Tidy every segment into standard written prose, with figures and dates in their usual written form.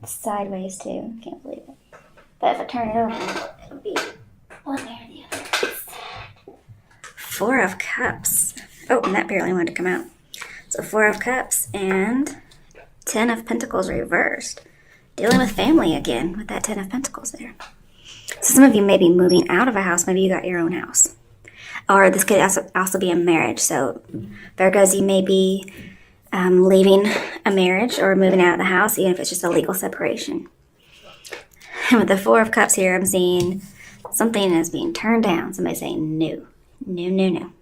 sideways too. Can't believe it. But if I turn it over, it'll be one way or the other. Four of Cups. Oh, and that barely wanted to come out. So Four of Cups and Ten of Pentacles reversed. Dealing with family again with that Ten of Pentacles there. So some of you may be moving out of a house. Maybe you got your own house. Or this could also be a marriage. So Virgos, you may be leaving a marriage or moving out of the house, even if it's just a legal separation. And with the Four of Cups here, I'm seeing something is being turned down. Somebody saying no. No, no, no.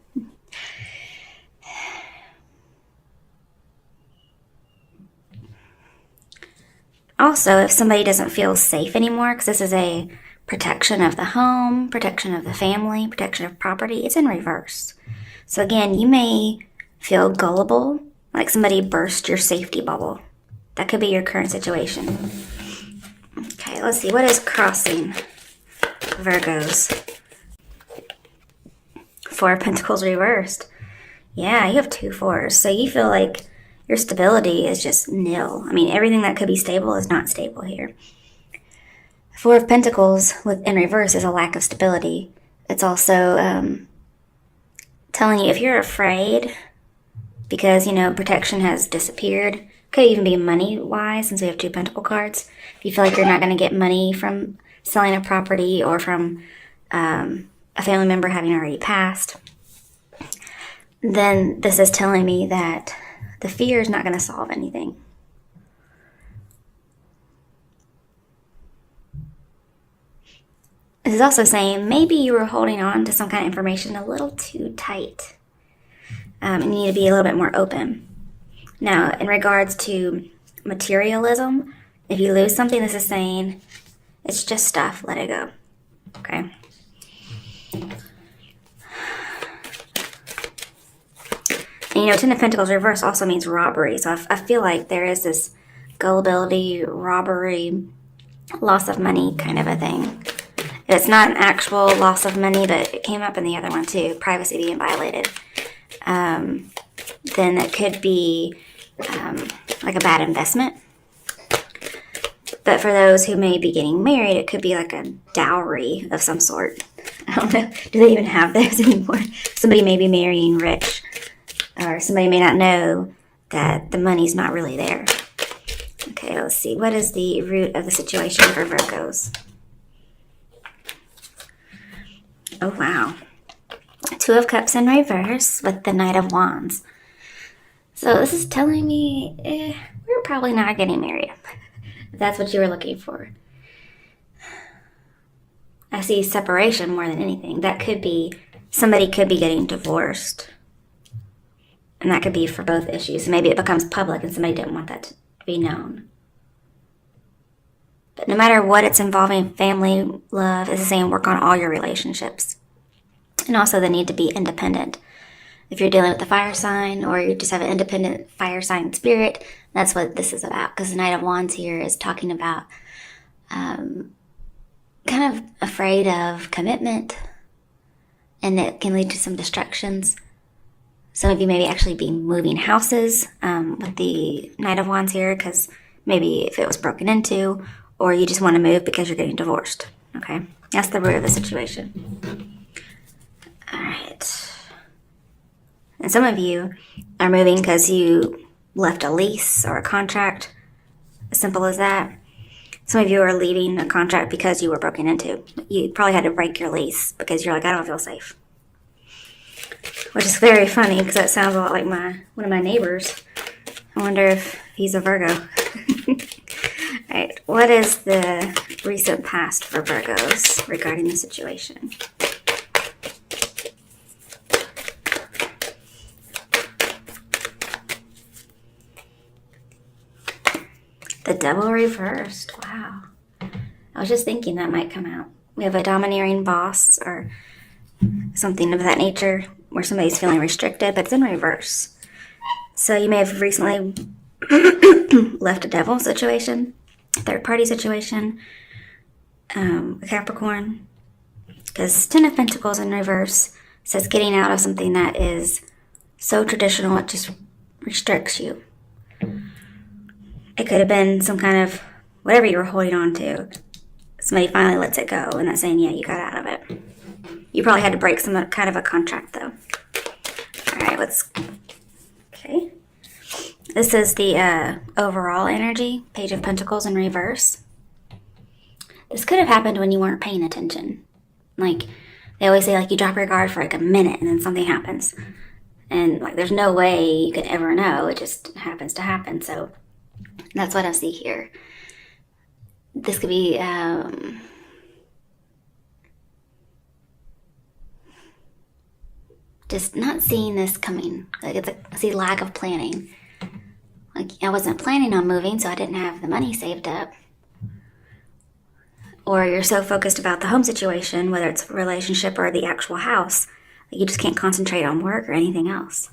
Also, if somebody doesn't feel safe anymore, because this is a protection of the home, protection of the family, protection of property, it's in reverse. So again, you may feel gullible, like somebody burst your safety bubble. That could be your current situation. Okay, let's see. What is crossing Virgos? Four of Pentacles reversed. Yeah, you have two fours. So you feel like your stability is just nil. I mean, everything that could be stable is not stable here. Four of Pentacles in reverse is a lack of stability. It's also telling you if you're afraid because, protection has disappeared. Could even be money-wise since we have two Pentacle cards. If you feel like you're not going to get money from selling a property or from a family member having already passed, then this is telling me that the fear is not going to solve anything. This is also saying maybe you were holding on to some kind of information a little too tight. And you need to be a little bit more open. Now, in regards to materialism, if you lose something, this is saying it's just stuff, let it go. Okay? And Ten of Pentacles reverse also means robbery. So I feel like there is this gullibility, robbery, loss of money kind of a thing. It's not an actual loss of money, but it came up in the other one too, privacy being violated. Then it could be like a bad investment. But for those who may be getting married, it could be like a dowry of some sort. I don't know. Do they even have those anymore? Somebody may be marrying rich. Or somebody may not know that the money's not really there. Okay, let's see. What is the root of the situation for Virgos? Oh, wow. Two of Cups in reverse with the Knight of Wands. So this is telling me we're probably not getting married. If that's what you were looking for. I see separation more than anything. That could be, somebody could be getting divorced. And that could be for both issues. Maybe it becomes public and somebody didn't want that to be known. But no matter what it's involving, family, love, is saying work on all your relationships. And also the need to be independent. If you're dealing with the fire sign or you just have an independent fire sign spirit, that's what this is about. Because the Knight of Wands here is talking about kind of afraid of commitment. And it can lead to some distractions. Some of you may actually be moving houses with the Knight of Wands here because maybe if it was broken into or you just want to move because you're getting divorced. Okay, that's the root of the situation. All right. And some of you are moving because you left a lease or a contract. As simple as that. Some of you are leaving a contract because you were broken into. You probably had to break your lease because you're like, I don't feel safe. Which is very funny because that sounds a lot like one of my neighbors. I wonder if he's a Virgo. Alright, what is the recent past for Virgos regarding the situation? The Devil reversed. Wow. I was just thinking that might come out. We have a domineering boss or something of that nature where somebody's feeling restricted, but it's in reverse. So you may have recently left a devil situation, third party situation, a Capricorn, because Ten of Pentacles in reverse says getting out of something that is so traditional it just restricts you. It could have been some kind of whatever you were holding on to, somebody finally lets it go, and that's saying, yeah, you got out of it. You probably had to break some kind of a contract, though. All right, okay. This is the overall energy, Page of Pentacles in reverse. This could have happened when you weren't paying attention. Like, they always say, like, you drop your guard for like a minute and then something happens. And, like, there's no way you could ever know. It just happens to happen. So that's what I see here. This could be just not seeing this coming. Like, I see lack of planning. Like, I wasn't planning on moving, so I didn't have the money saved up. Or you're so focused about the home situation, whether it's a relationship or the actual house, that you just can't concentrate on work or anything else.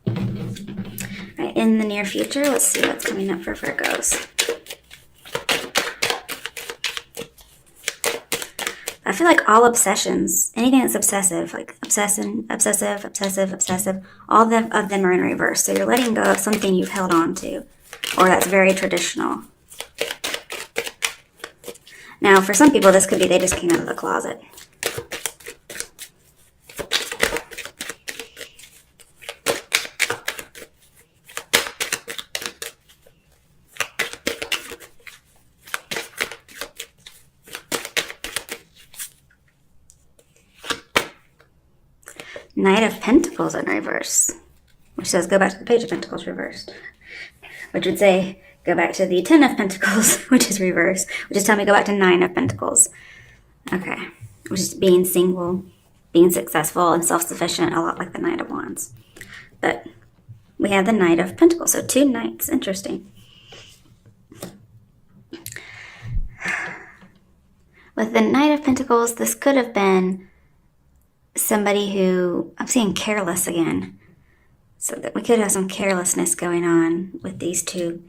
Right, in the near future, let's see what's coming up for Virgos. I feel like all obsessions, anything that's obsessive, like obsessive, all of them are in reverse. So you're letting go of something you've held on to, or that's very traditional. Now, for some people, this could be they just came out of the closet. Knight of Pentacles in reverse, which says go back to the Page of Pentacles reversed, which would say go back to the Ten of Pentacles, which is reverse, which is telling me go back to Nine of Pentacles. Okay, which is being single, being successful and self-sufficient, a lot like the Knight of Wands. But we have the Knight of Pentacles, so two knights. Interesting. With the Knight of Pentacles, this could have been somebody who, I'm seeing careless again. So that we could have some carelessness going on with these two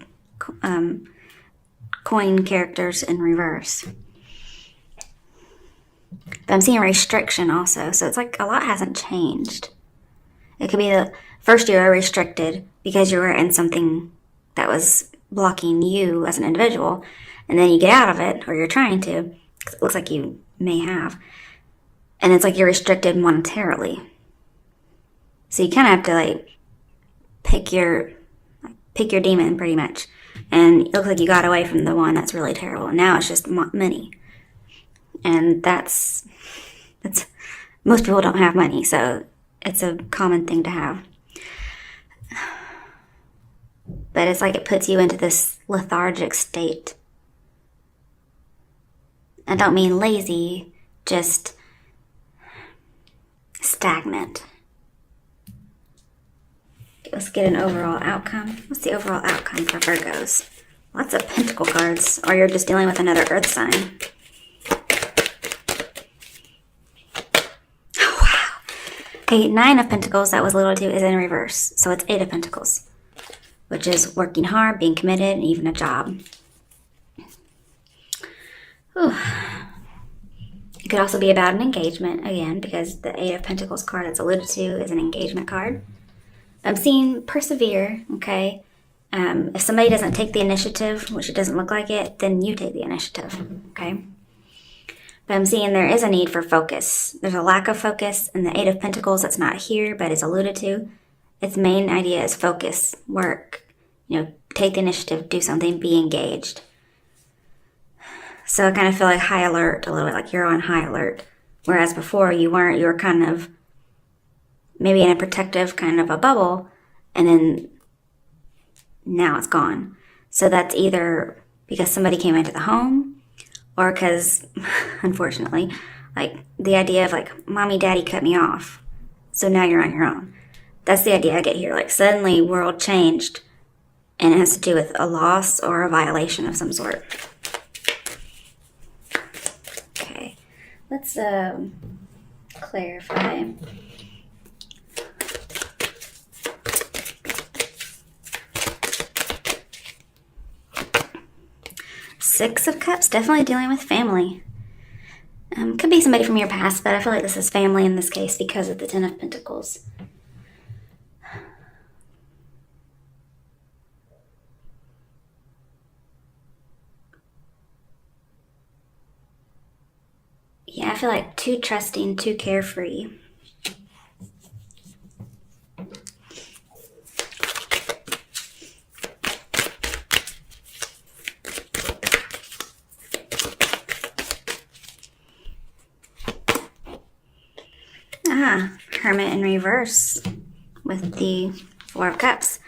coin characters in reverse. But I'm seeing restriction also. So it's like a lot hasn't changed. It could be the first you were restricted because you were in something that was blocking you as an individual. And then you get out of it, or you're trying to. It looks like you may have. And it's like you're restricted monetarily. So you kind of have to like pick your demon pretty much. And it looks like you got away from the one that's really terrible. And now it's just money. And that's most people don't have money. So it's a common thing to have. But it's like it puts you into this lethargic state. I don't mean lazy, just stagnant. Let's get an overall outcome. What's the overall outcome for Virgos? Lots of pentacle cards, or you're just dealing with another earth sign. Oh, wow. Okay, Nine of Pentacles, that was alluded to, is in reverse. So it's Eight of Pentacles, which is working hard, being committed, and even a job. Whew. It could also be about an engagement, again, because the Eight of Pentacles card that's alluded to is an engagement card. I'm seeing persevere, okay? If somebody doesn't take the initiative, which it doesn't look like it, then you take the initiative, okay? But I'm seeing there is a need for focus. There's a lack of focus in the Eight of Pentacles that's not here, but is alluded to. Its main idea is focus, work, take the initiative, do something, be engaged. So I kind of feel like high alert a little bit, like you're on high alert. Whereas before you weren't, you were kind of maybe in a protective kind of a bubble, and then now it's gone. So that's either because somebody came into the home, or because, unfortunately, like the idea of like, mommy, daddy cut me off, so now you're on your own. That's the idea I get here. Like suddenly world changed, and it has to do with a loss or a violation of some sort. Okay, let's clarify. Six of Cups, definitely dealing with family. Could be somebody from your past, but I feel like this is family in this case because of the Ten of Pentacles. feel like too trusting, too carefree. Hermit in reverse with the Four of Cups.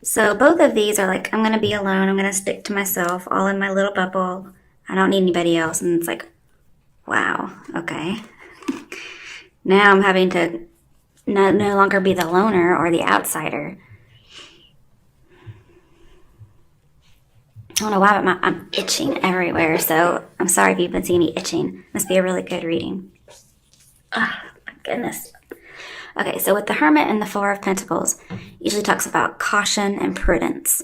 So both of these are like, I'm going to be alone. I'm going to stick to myself, all in my little bubble. I don't need anybody else. And it's like, wow, okay. Now I'm having to no longer be the loner or the outsider. I don't know why, but I'm itching everywhere. So I'm sorry if you've been seeing me itching. Must be a really good reading. Oh, my goodness. Okay, so with the Hermit and the Four of Pentacles, usually talks about caution and prudence.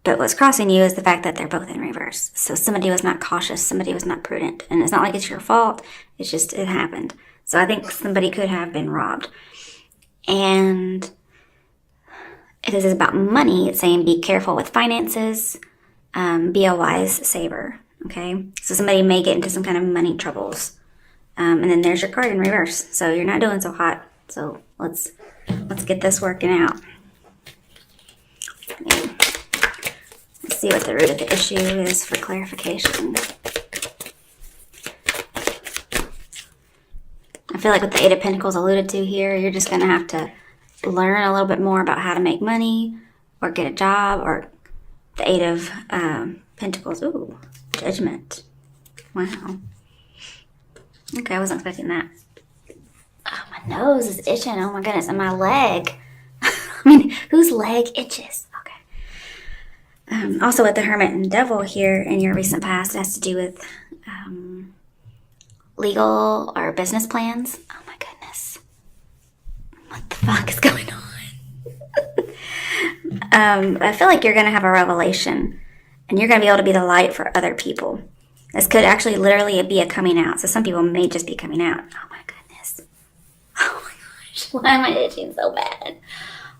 But what's crossing you is the fact that they're both in reverse. So somebody was not cautious, somebody was not prudent. And it's not like it's your fault, it's just it happened. So I think somebody could have been robbed. And it is about money. It's saying be careful with finances, be a wise saver, okay? So somebody may get into some kind of money troubles. And then there's your card in reverse. So you're not doing so hot. So let's get this working out. Let's see what the root of the issue is for clarification. I feel like what the Eight of Pentacles alluded to here, you're just going to have to learn a little bit more about how to make money or get a job, or the Eight of Pentacles. Ooh, Judgment. Wow. Okay, I wasn't expecting that. Oh, my nose is itching. Oh my goodness. And my leg. I mean, whose leg itches? Okay. Also with the Hermit and Devil here in your recent past, it has to do with legal or business plans. Oh my goodness. What the fuck is going on? I feel like you're going to have a revelation and you're going to be able to be the light for other people. This could actually literally be a coming out. So some people may just be coming out. Oh my goodness. Oh my gosh. Why am I itching so bad?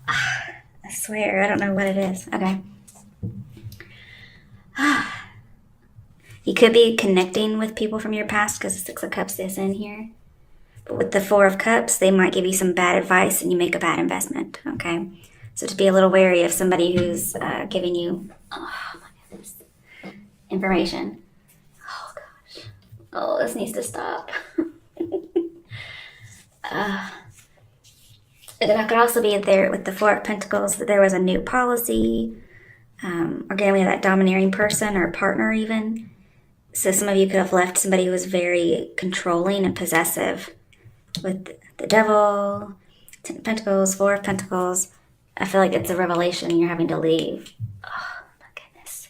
I swear, I don't know what it is. Okay. You could be connecting with people from your past because the Six of Cups is in here. But with the Four of Cups, they might give you some bad advice and you make a bad investment. Okay. So to be a little wary of somebody who's giving you, oh my goodness, information. Oh gosh. Oh, this needs to stop. It could also be there with the Four of Pentacles that there was a new policy. Or again, we have that domineering person or partner even. So some of you could have left somebody who was very controlling and possessive. With the Devil, Ten of Pentacles, Four of Pentacles, I feel like it's a revelation you're having to leave. Oh my goodness.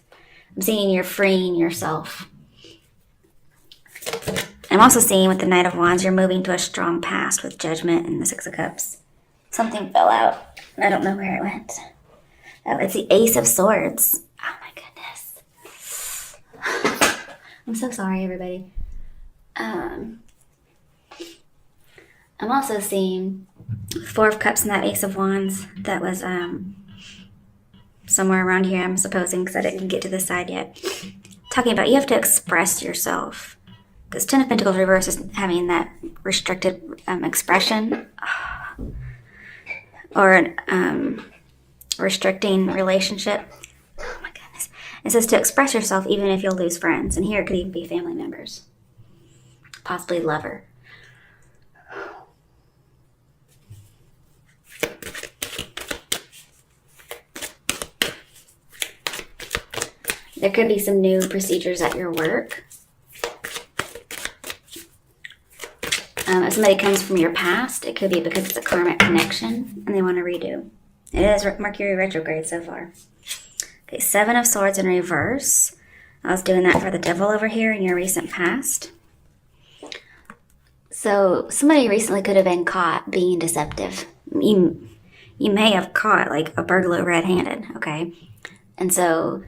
I'm seeing you're freeing yourself. I'm also seeing with the Knight of Wands, you're moving to a strong past with Judgment and the Six of Cups. Something fell out. I don't know where it went. Oh, it's the Ace of Swords. Oh my goodness. I'm so sorry, everybody. I'm also seeing Four of Cups and that Ace of Wands. That was somewhere around here, I'm supposing, because I didn't get to this side yet. Talking about you have to express yourself. Because Ten of Pentacles reverse is having that restricted expression. Or an restricting relationship. Oh my goodness. It says to express yourself even if you'll lose friends. And here it could even be family members. Possibly lover. There could be some new procedures at your work. If somebody comes from your past, it could be because it's a karmic connection and they want to redo. It is Mercury retrograde so far. Okay, Seven of Swords in reverse. I was doing that for the Devil over here in your recent past. So somebody recently could have been caught being deceptive. You may have caught like a burglar red-handed, okay? And so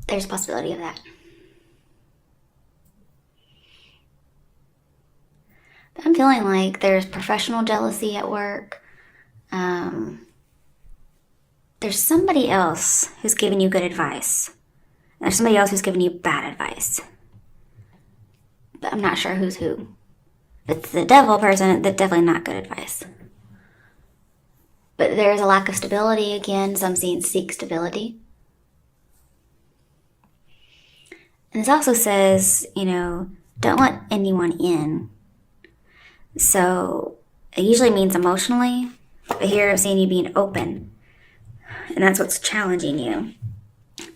there's a possibility of that. I'm feeling like there's professional jealousy at work. There's somebody else who's giving you good advice. There's somebody else who's giving you bad advice. But I'm not sure who's who. If it's the devil person, that's definitely not good advice. But there's a lack of stability again, so I'm seeing seek stability. And this also says, don't let anyone in. So it usually means emotionally, but here I'm seeing you being open. And that's what's challenging you.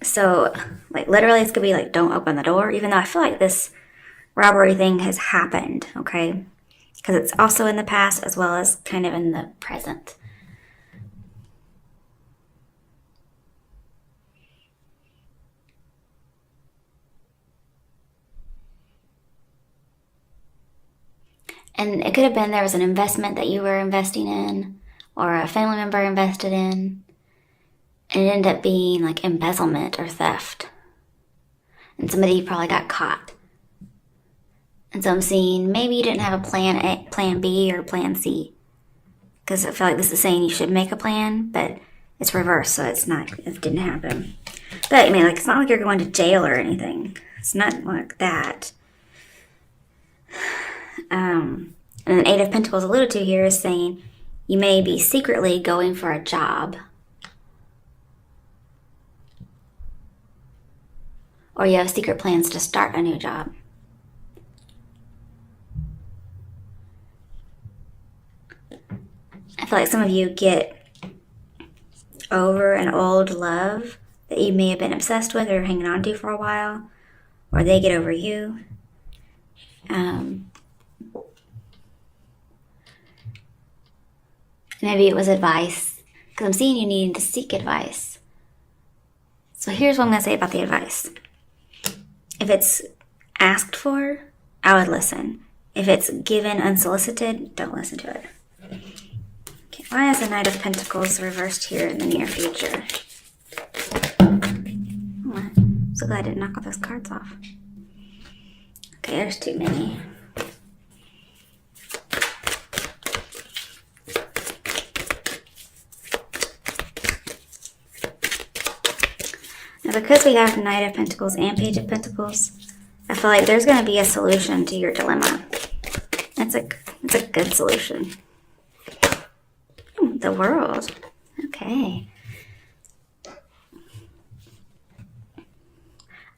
So, literally, it's going to be don't open the door, even though I feel like this robbery thing has happened, okay? Because it's also in the past as well as kind of in the present. And it could have been there was an investment that you were investing in or a family member invested in. And it ended up being embezzlement or theft. And somebody probably got caught. And so I'm seeing maybe you didn't have a plan A, plan B, or plan C. Because I feel like this is saying you should make a plan, but it's reversed, so it didn't happen. But it's not like you're going to jail or anything. It's not like that. And the Eight of Pentacles alluded to here is saying you may be secretly going for a job. Or you have secret plans to start a new job. I feel like some of you get over an old love that you may have been obsessed with or hanging on to for a while. Or they get over you. Maybe it was advice, because I'm seeing you needing to seek advice. So here's what I'm going to say about the advice. If it's asked for, I would listen. If it's given unsolicited, don't listen to it. Okay, why is the Knight of Pentacles reversed here in the near future? Oh, I'm so glad I didn't knock all those cards off. Okay, there's too many. Now, because we have Knight of Pentacles and Page of Pentacles, I feel like there's going to be a solution to your dilemma. It's a good solution. The World. Okay.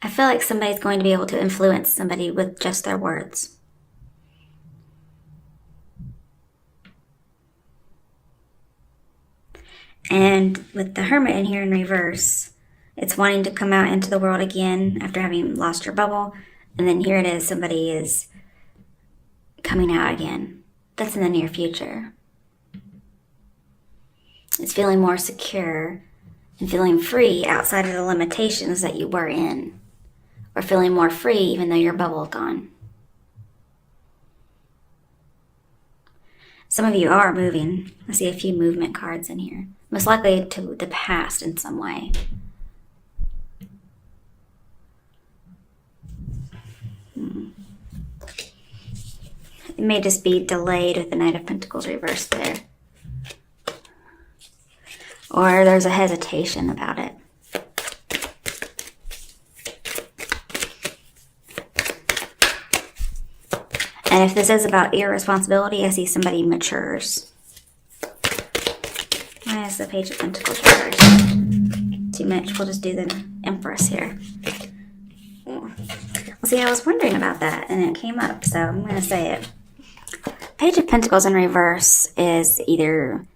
I feel like somebody's going to be able to influence somebody with just their words. And with the Hermit in here in reverse, it's wanting to come out into the world again after having lost your bubble. And then here it is, somebody is coming out again. That's in the near future. It's feeling more secure and feeling free outside of the limitations that you were in. Or feeling more free even though your bubble is gone. Some of you are moving. I see a few movement cards in here. Most likely to the past in some way. It may just be delayed with the Knight of Pentacles reversed there. Or there's a hesitation about it. And if this is about irresponsibility, I see somebody matures. Why is the Page of Pentacles reversed? Too much. We'll just do the Empress here. Well, see, I was wondering about that, and it came up, so I'm going to say it. Page of Pentacles in reverse is either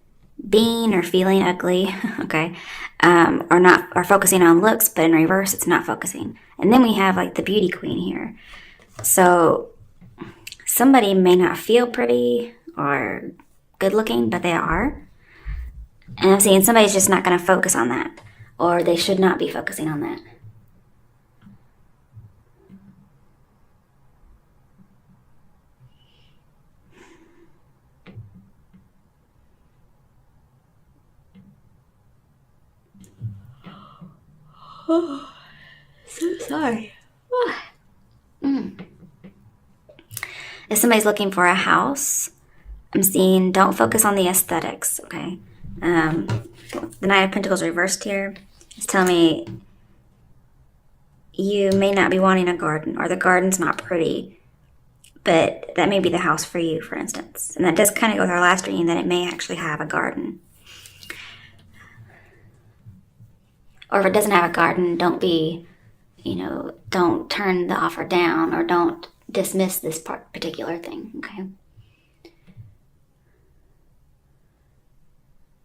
being or feeling ugly, okay, or focusing on looks, but in reverse, it's not focusing. And then we have the Beauty Queen here. So somebody may not feel pretty or good looking, but they are. And I'm seeing somebody's just not going to focus on that, or they should not be focusing on that. Oh, so sorry. If somebody's looking for a house, I'm seeing don't focus on the aesthetics, okay? The Knight of Pentacles reversed here is telling me you may not be wanting a garden, or the garden's not pretty, but that may be the house for you, for instance. And that does kind of go with our last reading, that it may actually have a garden. Or if it doesn't have a garden, don't turn the offer down, or don't dismiss this particular thing, okay?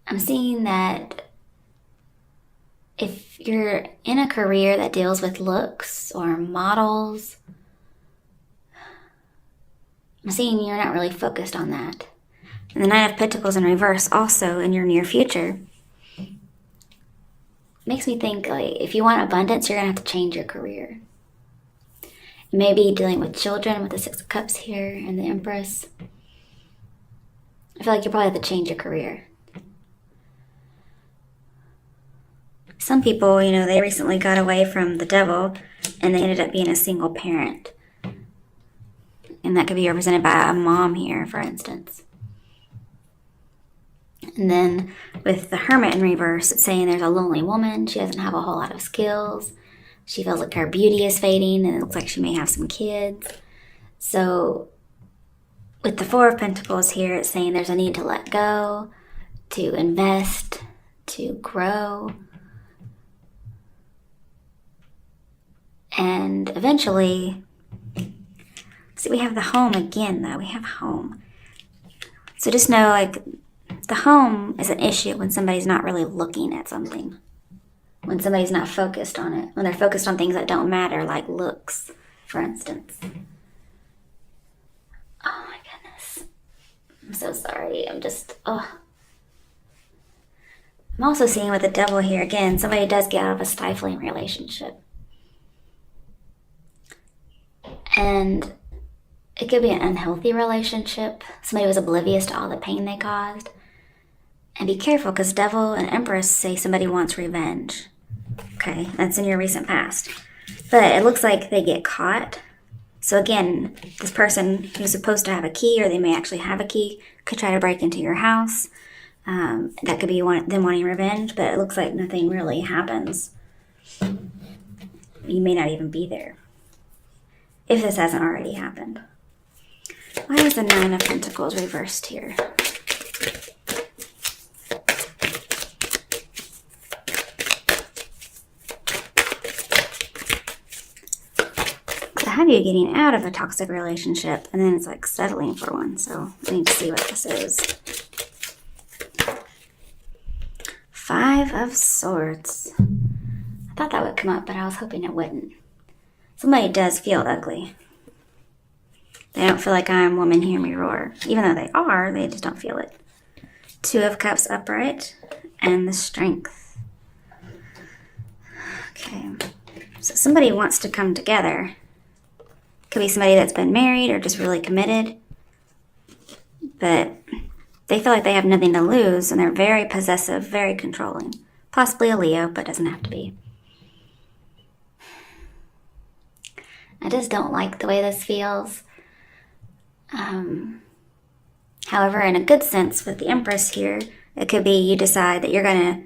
I'm seeing that if you're in a career that deals with looks or models, I'm seeing you're not really focused on that. And the Nine of Pentacles in reverse also in your near future makes me think, like, if you want abundance, you're going to have to change your career. Maybe dealing with children with the Six of Cups here and the Empress. I feel like you probably have to change your career. Some people, they recently got away from the Devil and they ended up being a single parent. And that could be represented by a mom here, for instance. And then with the Hermit in reverse, it's saying there's a lonely woman. She doesn't have a whole lot of skills. She feels like her beauty is fading, and it looks like she may have some kids. So with the Four of Pentacles here, it's saying there's a need to let go, to invest, to grow. And eventually, see, we have the home again, though. We have home. So just know, like, the home is an issue when somebody's not really looking at something. When somebody's not focused on it. When they're focused on things that don't matter, like looks, for instance. Oh my goodness. I'm so sorry. I'm also seeing with the Devil here, again, somebody does get out of a stifling relationship. And it could be an unhealthy relationship. Somebody was oblivious to all the pain they caused. And be careful, because Devil and Empress say somebody wants revenge. Okay, that's in your recent past. But it looks like they get caught. So again, this person who's supposed to have a key, or they may actually have a key, could try to break into your house. That could be them wanting revenge, but it looks like nothing really happens. You may not even be there, if this hasn't already happened. Why is the Nine of Pentacles reversed here? I have you getting out of a toxic relationship, and then it's like settling for one. So I need to see what this is. Five of Swords. I thought that would come up, but I was hoping it wouldn't. Somebody does feel ugly. They don't feel like I'm woman, hear me roar. Even though they are, they just don't feel it. Two of Cups upright, and the Strength. Okay, so somebody wants to come together. Could be somebody that's been married or just really committed, but they feel like they have nothing to lose, and they're very possessive, very controlling. Possibly a Leo, but doesn't have to be. I just don't like the way this feels. However, in a good sense, with the Empress here, it could be you decide that you're going to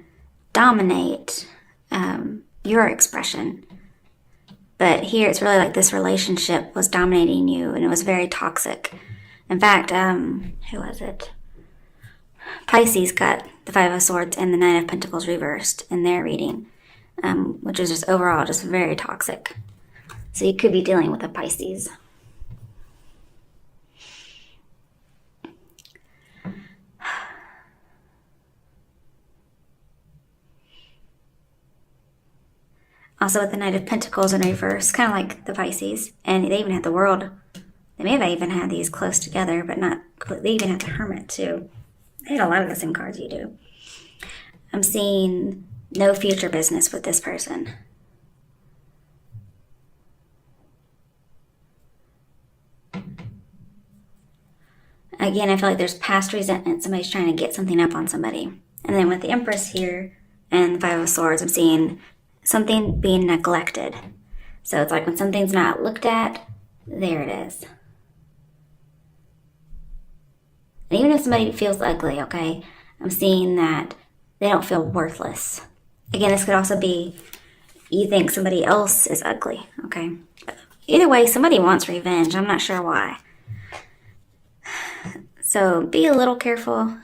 dominate your expression. But here it's really like this relationship was dominating you, and it was very toxic. In fact, who was it? Pisces got the Five of Swords and the Nine of Pentacles reversed in their reading, which is just overall just very toxic. So you could be dealing with a Pisces. Also with the Knight of Pentacles in reverse, kind of like the Pisces. And they even had the World. They may have even had these close together, but not. They even had the Hermit too. They had a lot of the same cards you do. I'm seeing no future business with this person. Again, I feel like there's past resentment. Somebody's trying to get something up on somebody. And then with the Empress here and the Five of Swords, I'm seeing something being neglected. So it's like when something's not looked at, there it is. And even if somebody feels ugly, okay, I'm seeing that they don't feel worthless. Again, this could also be you think somebody else is ugly, okay? Either way, somebody wants revenge. I'm not sure why. So be a little careful.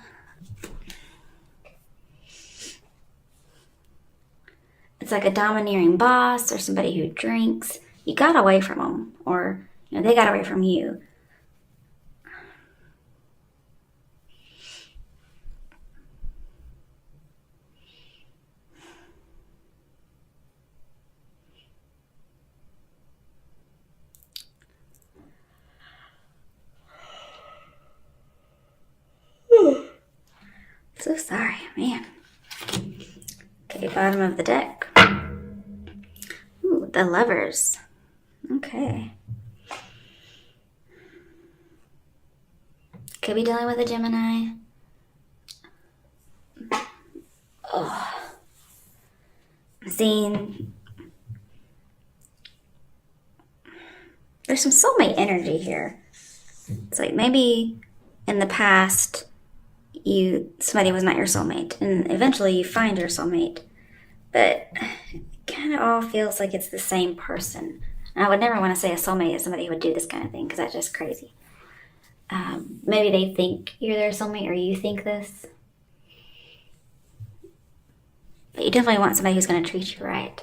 It's like a domineering boss or somebody who drinks. You got away from them, or they got away from you. So sorry, man. Okay, bottom of the deck. Ooh, the Lovers. Okay. Could be dealing with a Gemini. Oh. I'm seeing there's some soulmate energy here. It's like maybe in the past somebody was not your soulmate, and eventually you find your soulmate, but it kind of all feels like it's the same person. And I would never want to say a soulmate is somebody who would do this kind of thing, because that's just crazy. Maybe they think you're their soulmate, or you think this, but you definitely want somebody who's going to treat you right.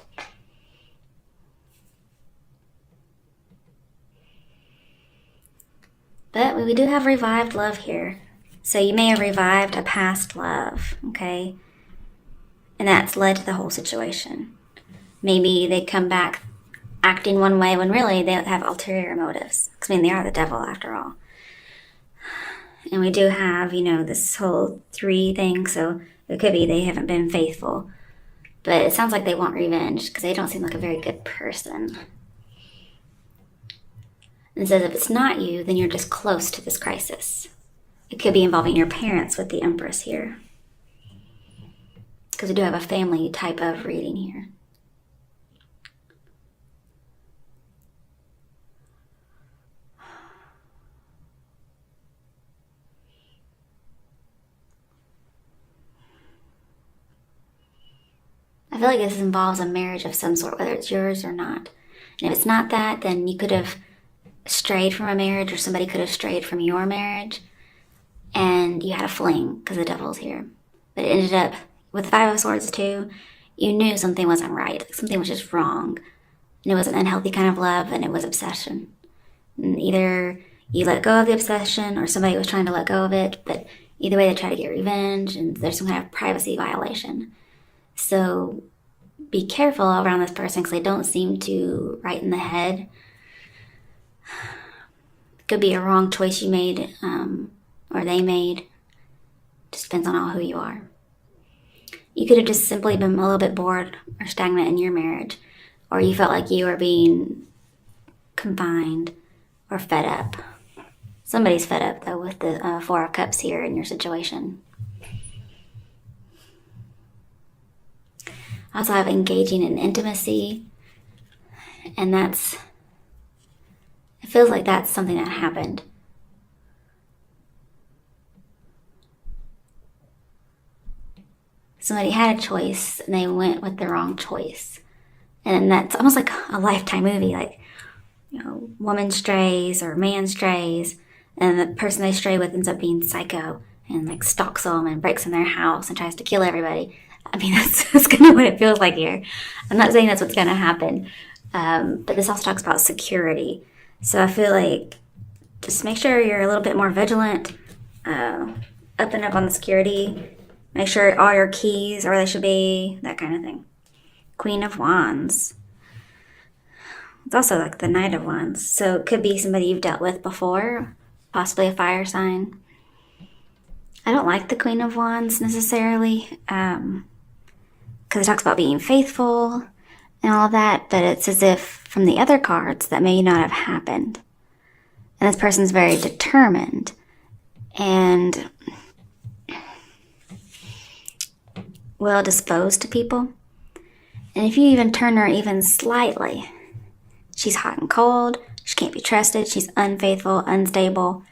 But we do have revived love here. So you may have revived a past love, okay? And that's led to the whole situation. Maybe they come back acting one way when really they have ulterior motives. Because, they are the devil after all. And we do have, this whole 3 thing. So it could be they haven't been faithful. But it sounds like they want revenge because they don't seem like a very good person. And says if it's not you, then you're just close to this crisis. It could be involving your parents with the Empress here. Because we do have a family type of reading here. I feel like this involves a marriage of some sort, whether it's yours or not. And if it's not that, then you could have strayed from a marriage, or somebody could have strayed from your marriage. And you had a fling because the devil's here. But it ended up with 5 of Swords too. You knew something wasn't right. Something was just wrong. And it was an unhealthy kind of love, and it was obsession. And either you let go of the obsession or somebody was trying to let go of it. But either way, they try to get revenge, and there's some kind of privacy violation. So be careful around this person because they don't seem to right in the head. It could be a wrong choice you made, or they made. Just depends on who you are. You could have just simply been a little bit bored or stagnant in your marriage, or you felt like you were being confined or fed up. Somebody's fed up though with the 4 of Cups here in your situation. I also have engaging in intimacy, and it feels like that's something that happened. Somebody had a choice and they went with the wrong choice. And that's almost like a Lifetime movie, like, woman strays or man strays, and the person they stray with ends up being psycho and like stalks them and breaks in their house and tries to kill everybody. That's kind of what it feels like here. I'm not saying that's what's going to happen, but this also talks about security. So I feel like just make sure you're a little bit more vigilant, up and up on the security. Make sure all your keys are where they should be, that kind of thing. Queen of Wands. It's also like the Knight of Wands. So it could be somebody you've dealt with before, possibly a fire sign. I don't like the Queen of Wands necessarily, because it talks about being faithful and all of that, but it's as if from the other cards that may not have happened. And this person's very determined and well disposed to people. And if you even turn her even slightly, she's hot and cold, she can't be trusted, she's unfaithful, unstable,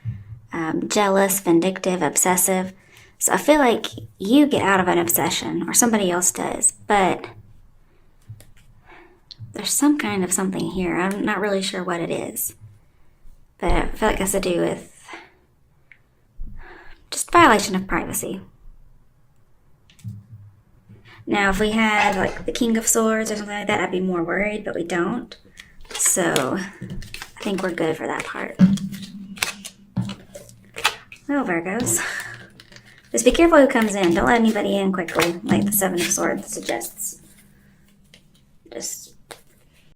jealous, vindictive, obsessive. So I feel like you get out of an obsession, or somebody else does, but there's some kind of something here. I'm not really sure what it is, but I feel like it has to do with just violation of privacy. Now, if we had like the King of Swords or something like that, I'd be more worried, but we don't. So I think we're good for that part. Well, Virgos, just be careful who comes in. Don't let anybody in quickly, like the Seven of Swords suggests. Just